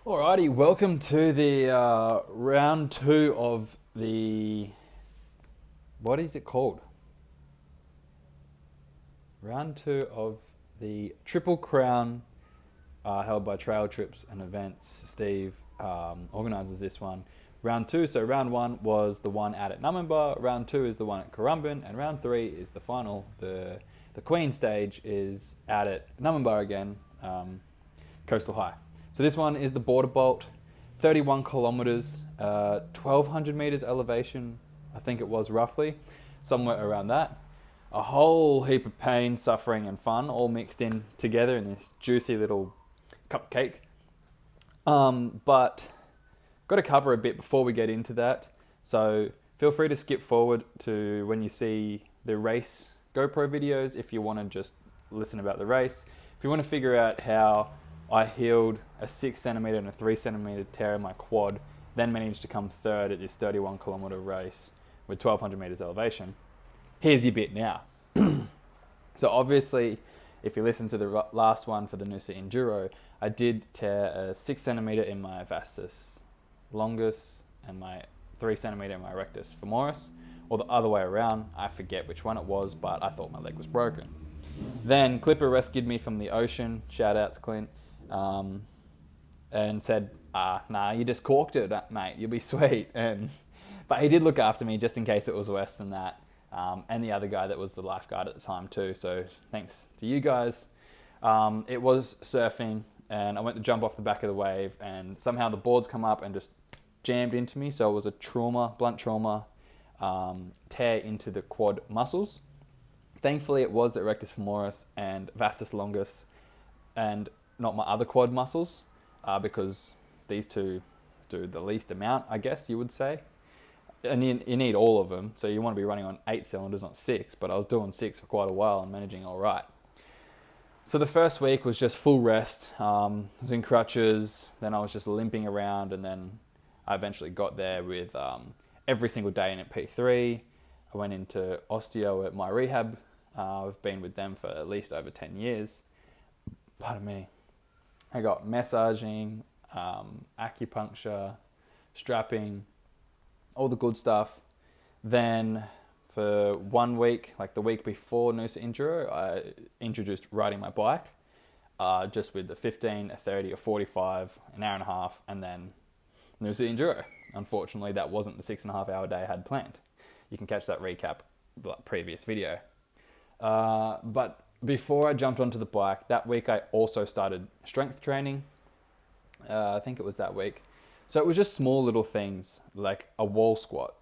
Alrighty, welcome to the round two of the, what is it called? Round two of the Triple Crown held by Trail Trips and Events. Steve organises this one. Round two, so round one was the one out at Numinbah, round two is the one at Currumbin, and round three is the final. The Queen stage is out at Numinbah again, Coastal High. So this one is the Border Bolt, 31 kilometers, 1200 meters elevation, I think it was roughly, somewhere around that. A whole heap of pain, suffering, and fun all mixed in together in this juicy little cupcake. But got to cover a bit before we get into that. So feel free to skip forward to when you see the race GoPro videos if you want to just listen about the race. If you want to figure out how I healed a 6 centimeter and a 3 centimeter tear in my quad, then managed to come third at this 31 kilometer race with 1200 meters elevation. Here's your bit now. So obviously, if you listen to the last one for the Noosa Enduro, I did tear a 6 centimeter in my vastus longus and my 3 centimeter in my rectus femoris, or the other way around. I forget which one it was, but I thought my leg was broken. Then Clipper rescued me from the ocean. Shout out to Clint. And said, nah, you just corked it, mate. You'll be sweet. But he did look after me just in case it was worse than that. And the other guy that was the lifeguard at the time too. So thanks to you guys. It was surfing and I went to jump off the back of the wave and somehow the boards come up and just jammed into me. So it was a blunt trauma, tear into the quad muscles. Thankfully it was the rectus femoris and vastus longus and not my other quad muscles, because these two do the least amount, I guess you would say. And you need all of them, so you want to be running on 8 cylinders, not 6, but I was doing 6 for quite a while and managing all right. So the first week was just full rest. I was in crutches, then I was just limping around, and then I eventually got there with every single day in at P3. I went into osteo at my rehab. I've been with them for at least over 10 years. Pardon me. I got massaging, acupuncture, strapping, all the good stuff. Then for 1 week, like the week before Noosa Enduro, I introduced riding my bike, just with the 15, a 30, a 45, an hour and a half, and then Noosa Enduro. Unfortunately, that wasn't the 6.5 hour day I had planned. You can catch that recap, the previous video. But before I jumped onto the bike, that week I also started strength training. I think it was that week. So it was just small little things like a wall squat.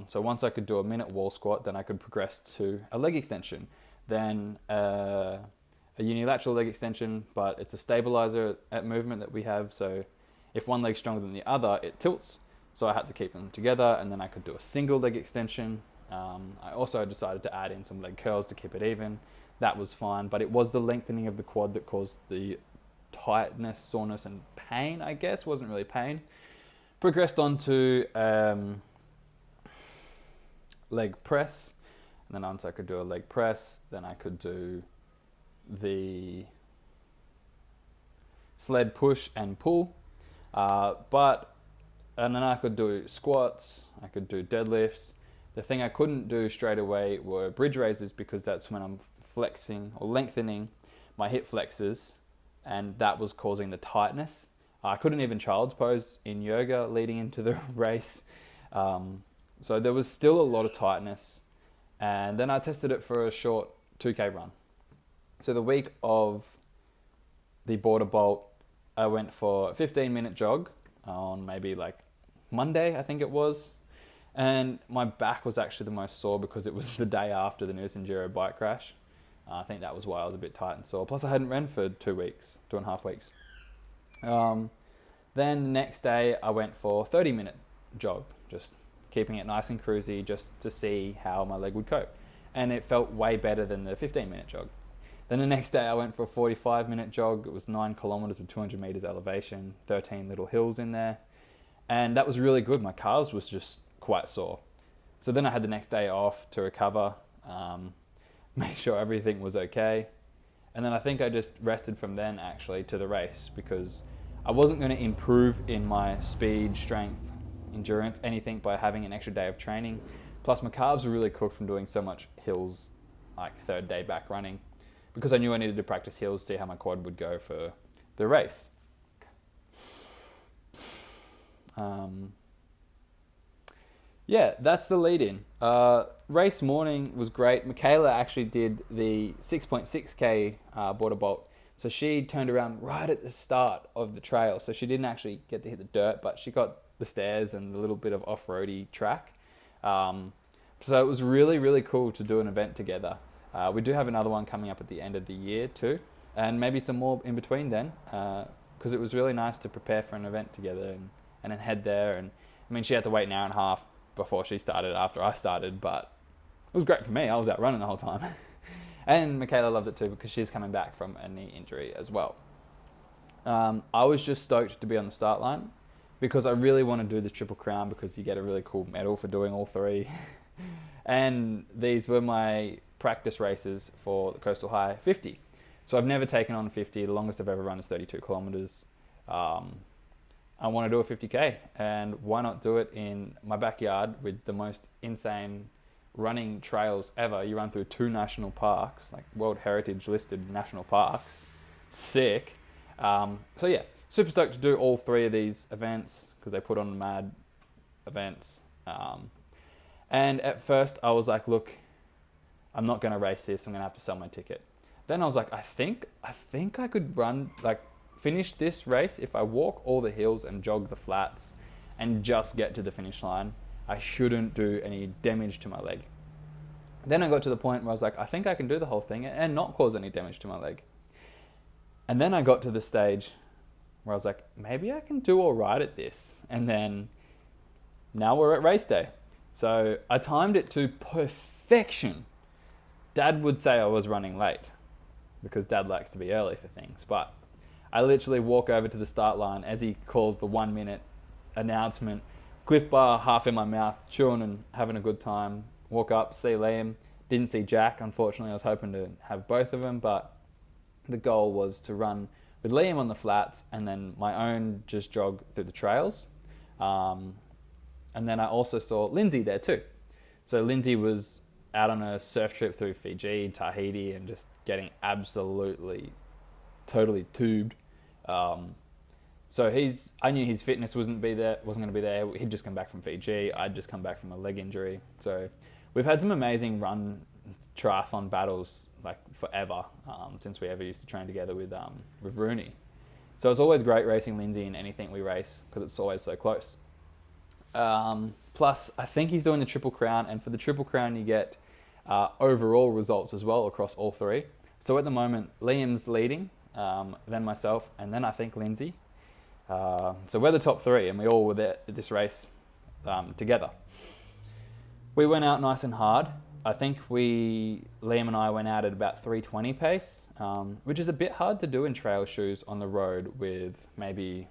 So once I could do a minute wall squat, then I could progress to a leg extension. Then a unilateral leg extension, but it's a stabilizer at movement that we have. So if one leg's stronger than the other, it tilts. So I had to keep them together, and then I could do a single leg extension. I also decided to add in some leg curls to keep it even. That was fine, but it was the lengthening of the quad that caused the tightness, soreness, and pain, I guess. Wasn't really pain. Progressed on to leg press, and then once I could do a leg press, then I could do the sled push and pull. And then I could do squats, I could do deadlifts. The thing I couldn't do straight away were bridge raises, because that's when I'm flexing or lengthening my hip flexors, and that was causing the tightness. I couldn't even child's pose in yoga leading into the race. So there was still a lot of tightness. And then I tested it for a short 2K run. So the week of the Border Bolt, I went for a 15-minute jog on maybe like Monday, I think it was. And my back was actually the most sore because it was the day after the Noosa Enduro bike crash. I think that was why I was a bit tight and sore. Plus I hadn't ran for 2 weeks, 2.5 weeks. Then the next day I went for a 30-minute jog, just keeping it nice and cruisy just to see how my leg would cope. And it felt way better than the 15-minute jog. Then the next day I went for a 45-minute jog. It was 9 kilometers with 200 meters elevation, 13 little hills in there. And that was really good. My calves was just quite sore. So then I had the next day off to recover, make sure everything was okay. And then I think I just rested from then actually to the race, because I wasn't going to improve in my speed, strength, endurance, anything by having an extra day of training. Plus my calves were really cooked from doing so much hills, like third day back running, because I knew I needed to practice hills, see how my quad would go for the race. Yeah, that's the lead in. Race morning was great. Michaela actually did the 6.6k border bolt. So she turned around right at the start of the trail. So she didn't actually get to hit the dirt, but she got the stairs and a little bit of off-roady track. So it was really, really cool to do an event together. We do have another one coming up at the end of the year too, and maybe some more in between then, because it was really nice to prepare for an event together and then head there. And I mean, she had to wait an hour and a half before she started after I started, but it was great for me. I was out running the whole time. And Michaela loved it too because she's coming back from a knee injury as well. I was just stoked to be on the start line because I really want to do the Triple Crown because you get a really cool medal for doing all three. And these were my practice races for the Coastal High 50. So I've never taken on 50. The longest I've ever run is 32 kilometers. I want to do a 50k, and why not do it in my backyard with the most insane running trails ever. You run through 2 national parks, like World Heritage listed national parks. Sick. So yeah, super stoked to do all 3 of these events because they put on mad events. And at first I was like, look, I'm not going to race this. I'm going to have to sell my ticket. Then I was like, I think I could finish this race if I walk all the hills and jog the flats and just get to the finish line. I shouldn't do any damage to my leg. Then I got to the point where I was like, I think I can do the whole thing and not cause any damage to my leg. And then I got to the stage where I was like, maybe I can do all right at this. And then now we're at race day. So I timed it to perfection. Dad would say I was running late because Dad likes to be early for things, but I literally walk over to the start line as he calls the 1 minute announcement, Cliff Bar, half in my mouth, chewing and having a good time. Walk up, see Liam. Didn't see Jack, unfortunately. I was hoping to have both of them, but the goal was to run with Liam on the flats and then my own just jog through the trails. And then I also saw Lindsay there too. So Lindsay was out on a surf trip through Fiji, Tahiti, and just getting absolutely, totally tubed. So I knew his fitness wasn't going to be there. He'd just come back from Fiji. I'd just come back from a leg injury. So we've had some amazing run triathlon battles like forever, since we ever used to train together with Rooney. So it's always great racing Lindsay in anything we race because it's always so close. Plus, I think he's doing the Triple Crown, and for the Triple Crown you get overall results as well across all 3. So at the moment, Liam's leading, then myself, and then I think Lindsay. So we're the top 3, and we all were there at this race together. We went out nice and hard. I think Liam and I went out at about 3:20 pace, which is a bit hard to do in trail shoes on the road with maybe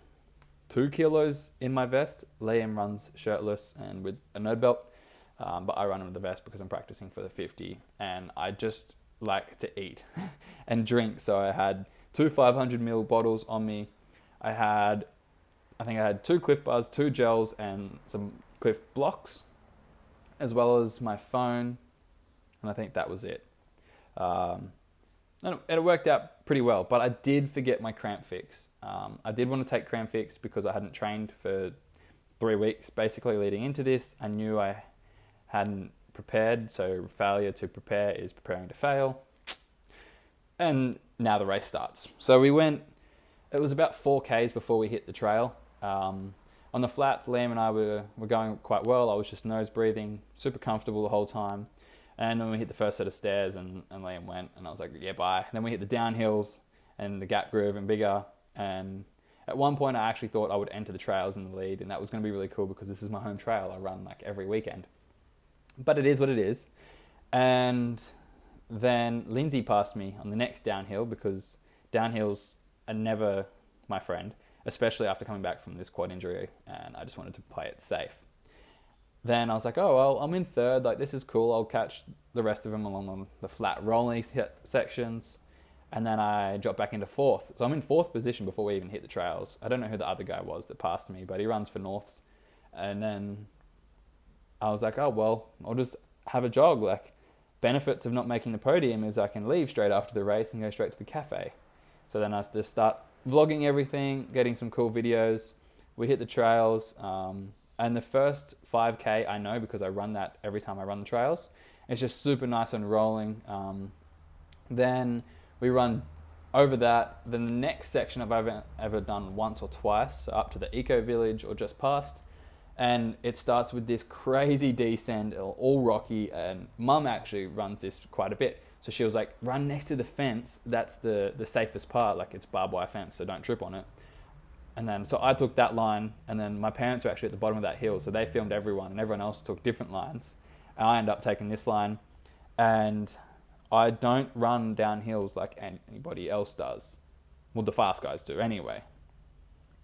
2 kilos in my vest. Liam runs shirtless and with a nerd belt, but I run with the vest because I'm practicing for the 50, and I just like to eat and drink. So I had 2 500ml bottles on me. I think I had 2 Cliff Bars, 2 gels, and some Cliff blocks, as well as my phone, and I think that was it. And it worked out pretty well, but I did forget my cramp fix. I did want to take cramp fix because I hadn't trained for 3 weeks, basically leading into this. I knew I hadn't prepared, so failure to prepare is preparing to fail. And now the race starts. So it was about 4Ks before we hit the trail. On the flats, Liam and I were going quite well. I was just nose breathing, super comfortable the whole time. And then we hit the first set of stairs and Liam went, and I was like, yeah, bye. And then we hit the downhills and the gap grew even bigger. And at one point I actually thought I would enter the trails in the lead, and that was going to be really cool because this is my home trail. I run like every weekend. But it is what it is. And then Lindsay passed me on the next downhill because downhills are never my friend, especially after coming back from this quad injury, and I just wanted to play it safe. Then I was like, oh, well, I'm in third. Like, this is cool. I'll catch the rest of them along the flat rolling sections. and then I dropped back into fourth. So I'm in fourth position before we even hit the trails. I don't know who the other guy was that passed me, but he runs for Norths. And then I was like, oh, well, I'll just have a jog. Like, benefits of not making the podium is I can leave straight after the race and go straight to the cafe. So then I just start vlogging everything, getting some cool videos. We hit the trails, and the first 5K I know because I run that every time I run the trails. It's just super nice and rolling. Then we run over that. Then the next section I've ever done once or twice, so up to the eco village or just past. And it starts with this crazy descent, all rocky, and Mum actually runs this quite a bit. So she was like, run next to the fence, that's the safest part, like it's barbed wire fence, so don't trip on it. And then, so I took that line, and then my parents were actually at the bottom of that hill, so they filmed everyone, and everyone else took different lines. And I ended up taking this line, and I don't run down hills like anybody else does. Well, the fast guys do anyway.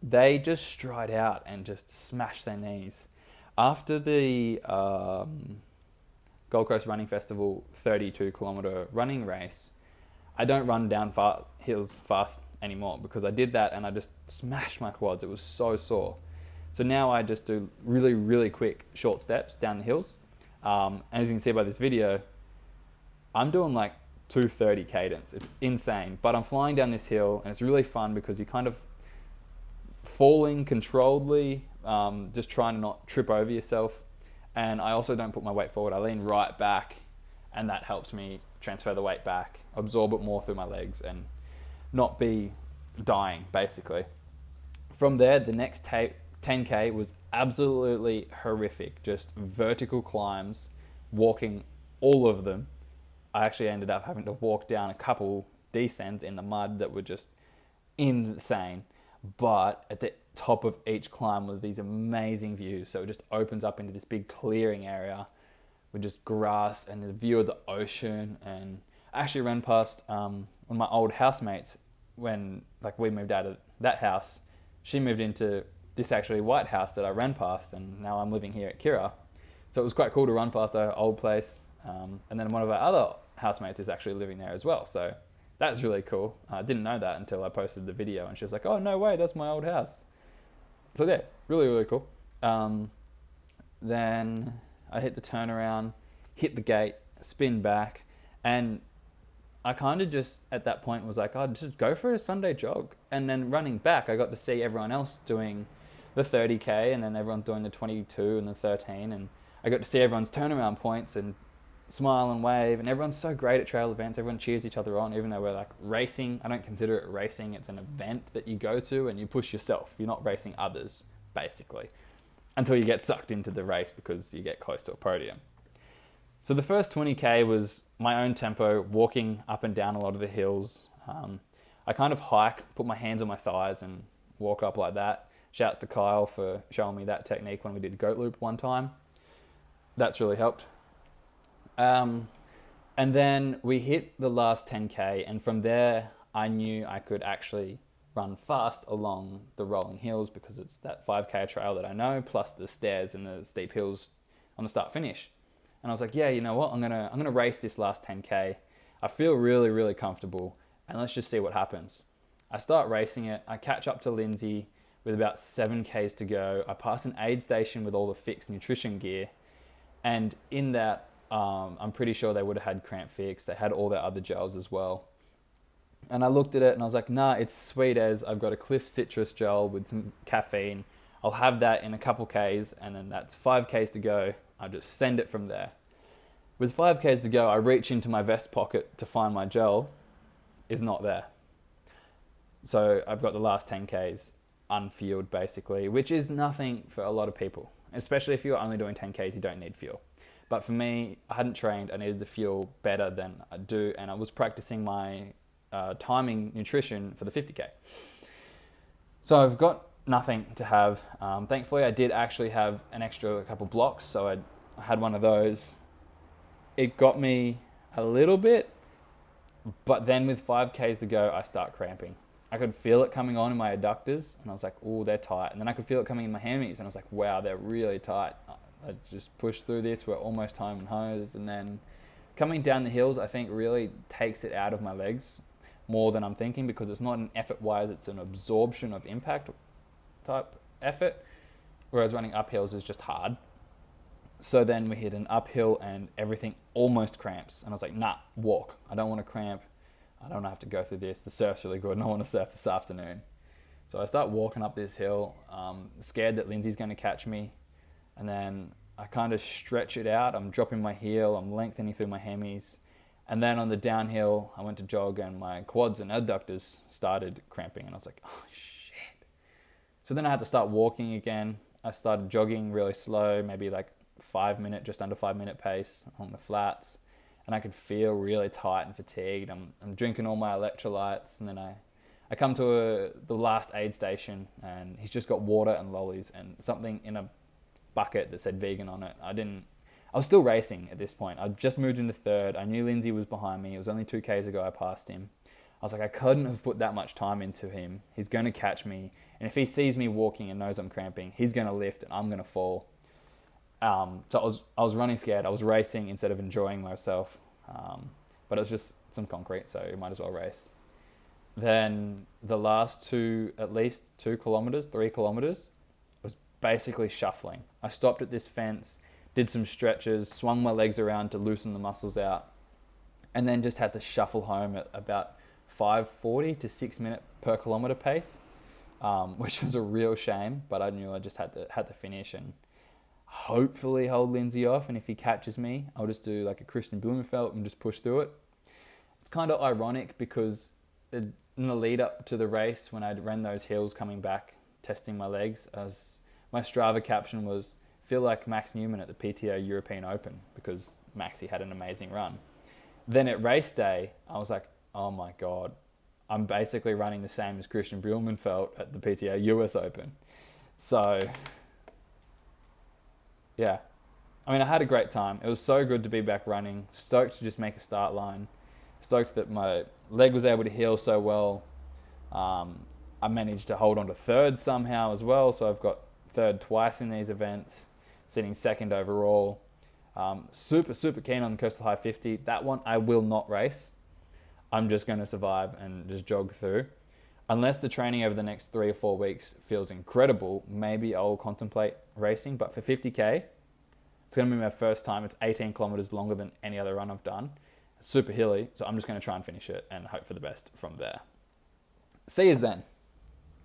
They just stride out and just smash their knees. After the Gold Coast Running Festival 32 kilometre running race, I don't run down hills fast anymore because I did that and I just smashed my quads. It was so sore. So now I just do really, really quick short steps down the hills. And as you can see by this video, I'm doing like 230 cadence. It's insane. But I'm flying down this hill and it's really fun because you kind of falling controlledly, just trying to not trip over yourself. And I also don't put my weight forward. I lean right back, and that helps me transfer the weight back, absorb it more through my legs, and not be dying, basically. From there, the next 10K was absolutely horrific. Just vertical climbs, walking all of them. I actually ended up having to walk down a couple descents in the mud that were just insane. But at the top of each climb were these amazing views. So it just opens up into this big clearing area with just grass and the view of the ocean. And I actually ran past one of my old housemates when we moved out of that house. She moved into this actually white house that I ran past, and now I'm living here at Kirra. So it was quite cool to run past our old place. And then one of our other housemates is actually living there as well. So that's really cool. I didn't know that until I posted the video, and she was like, oh, no way, that's my old house. So yeah, really, really cool. Then I hit the turnaround, hit the gate, spin back, and I kind of just at that point was like, oh, just go for a Sunday jog. And then running back, I got to see everyone else doing the 30K, and then everyone doing the 22 and the 13, and I got to see everyone's turnaround points and smile and wave, and everyone's so great at trail events. Everyone cheers each other on, even though we're like racing. I don't consider it racing. It's an event that you go to and you push yourself. You're not racing others, basically, until you get sucked into the race because you get close to a podium. So the first 20K was my own tempo, walking up and down a lot of the hills. I kind of hike, put my hands on my thighs and walk up like that. Shouts to Kyle for showing me that technique when we did goat loop one time. That's really helped. And then we hit the last 10K, and from there I knew I could actually run fast along the rolling hills because it's that 5K trail that I know, plus the stairs and the steep hills on the start finish. And I was like, yeah, you know what? I'm gonna race this last 10K. I feel really, really comfortable, and let's just see what happens. I start racing it. I catch up to Lindsay with about 7Ks to go. I pass an aid station with all the fixed nutrition gear, and in that, I'm pretty sure they would have had Cramp Fix. They had all their other gels as well. And I looked at it and I was like, nah, it's sweet as I've got a Cliff Citrus gel with some caffeine. I'll have that in a couple Ks, and then that's 5Ks to go. I just send it from there. With 5Ks to go, I reach into my vest pocket to find my gel. Is not there. So I've got the last 10Ks unfueled basically, which is nothing for a lot of people. Especially if you're only doing 10Ks, you don't need fuel. But for me, I hadn't trained. I needed the fuel better than I do. And I was practicing my timing nutrition for the 50K. So I've got nothing to have. Thankfully, I did actually have an extra couple blocks. So I had one of those. It got me a little bit. But then with 5Ks to go, I start cramping. I could feel it coming on in my adductors. And I was like, oh, they're tight. And then I could feel it coming in my hammies. And I was like, wow, they're really tight. I just pushed through this. We're almost home and hosed. And then coming down the hills, I think really takes it out of my legs. more than I'm thinking, because it's not an effort wise, it's an absorption of impact type effort, whereas running uphills is just hard. So then we hit an uphill and everything almost cramps, and I was like, nah, walk. I don't want to cramp. I don't have to go through this. The surf's really good and I want to surf this afternoon. So I start walking up this hill, scared that Lindsay's going to catch me. And then I kind of stretch it out. I'm dropping my heel. I'm lengthening through my hemis. And then on the downhill, I went to jog and my quads and adductors started cramping. And I was like, oh, shit. So then I had to start walking again. I started jogging really slow, maybe like 5 minute, just under 5 minute pace on the flats. And I could feel really tight and fatigued. I'm drinking all my electrolytes. And then I come to the last aid station and he's just got water and lollies and something in a bucket that said vegan on it. I was still racing at this point. I'd just moved into third. I knew Lindsay was behind me. It was only 2Ks ago I passed him. I was like, I couldn't have put that much time into him. He's going to catch me. And if he sees me walking and knows I'm cramping, he's going to lift and I'm going to fall. So I was running scared. I was racing instead of enjoying myself. But it was just some concrete, so you might as well race. Then the last at least 2 kilometers, 3 kilometers, was basically shuffling. I stopped at this fence, did some stretches, swung my legs around to loosen the muscles out, and then just had to shuffle home at about 5:40 to 6 minute per kilometer pace, which was a real shame, but I knew I just had to finish and hopefully hold Lindsay off. And if he catches me, I'll just do like a Christian Blumenfeld and just push through it. It's kind of ironic because in the lead up to the race, when I ran those hills coming back, testing my legs, my Strava caption was, feel like Max Newman at the PTO European Open, because Maxi had an amazing run. Then at race day, I was like, oh my God, I'm basically running the same as Christian Blumenfeld at the PTO US Open. So yeah, I mean, I had a great time. It was so good to be back running, stoked to just make a start line, stoked that my leg was able to heal so well. I managed to hold on to third somehow as well, so I've got third twice in these events, sitting second overall. Super keen on the Coastal High 50. That one I will not race. I'm just going to survive and just jog through. Unless the training over the next 3 or 4 weeks feels incredible, maybe I'll contemplate racing. But for 50K, it's going to be my first time. It's 18 kilometers longer than any other run I've done. It's super hilly, so I'm just going to try and finish it and hope for the best from there. See you then.